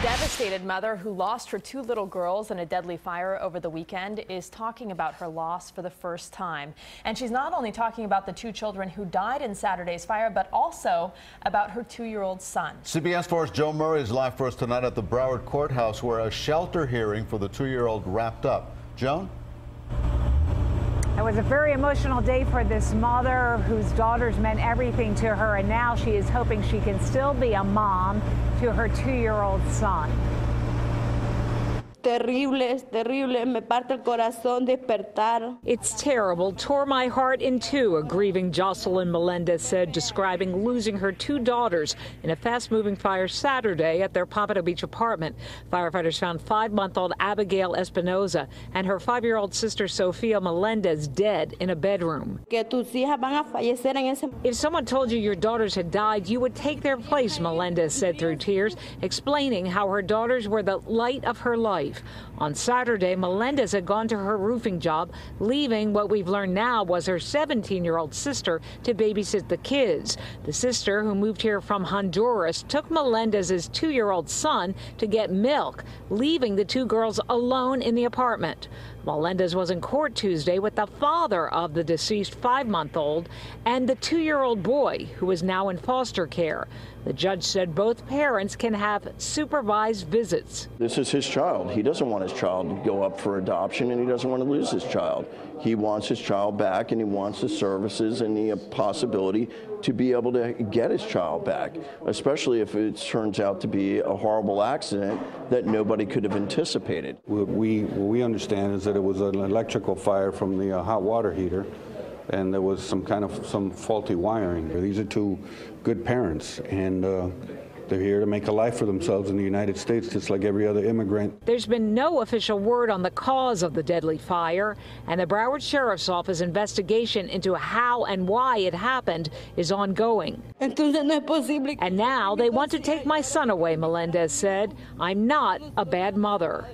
devastated mother who lost her two little girls in a deadly fire over the weekend is talking about her loss for the first time. And she's not only talking about the two children who died in Saturday's fire, but also about her 2-year-old son. CBS 4's Joe Murray is live for us tonight at the Broward Courthouse, where a shelter hearing for the 2-year-old wrapped up. Joan? It was a very emotional day for this mother whose daughters meant everything to her, and now she is hoping she can still be a mom to her 2-year-old son. Es terrible, me parte el corazón despertar. It's terrible, tore my heart in two, a grieving Jocelyn Melendez said, describing losing her two daughters in a fast-moving fire Saturday at their Pompano Beach apartment. Firefighters found 5-month-old Abigail Espinoza and her 5-year-old sister Sofia Melendez dead in a bedroom. Que tus hijas van a fallecer en ese... If someone told you your daughters had died, you would take their place, Melendez said through tears, explaining how her daughters were the light of her life. On Saturday, Melendez had gone to her roofing job, leaving what we've learned now was her 17-year-old sister to babysit the kids. The sister, who moved here from Honduras, took Melendez's 2-year-old son to get milk, leaving the two girls alone in the apartment. Melendez was in court Tuesday with the father of the deceased 5-month-old and the 2-year-old boy, who is now in foster care. The judge said both parents can have supervised visits. This is his child. He doesn't want his child to go up for adoption, and he doesn't want to lose his child. He wants his child back, and he wants the services and the possibility to be able to get his child back, especially if it turns out to be a horrible accident that nobody could have anticipated. What we understand is that it was an electrical fire from the hot water heater, and there was some faulty wiring. These are two good parents, and they're here to make a life for themselves in the United States, just like every other immigrant. There's been no official word on the cause of the deadly fire, and the Broward Sheriff's Office investigation into how and why it happened is ongoing. And now they want to take my son away, Melendez said. I'm not a bad mother.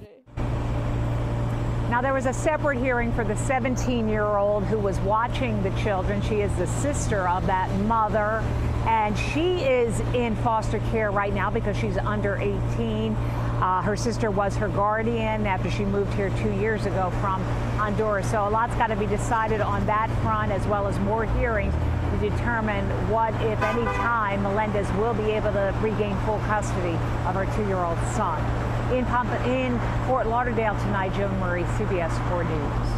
Now, there was a separate hearing for the 17-year-old who was watching the children. She is the sister of that mother, and she is in foster care right now because she's under 18. Her sister was her guardian after she moved here 2 years ago from Honduras. So a lot's got to be decided on that front, as well as more hearings to determine what, if any time, Melendez will be able to regain full custody of her 2-year-old son. In Fort Lauderdale tonight, Joan Murray, CBS 4 News.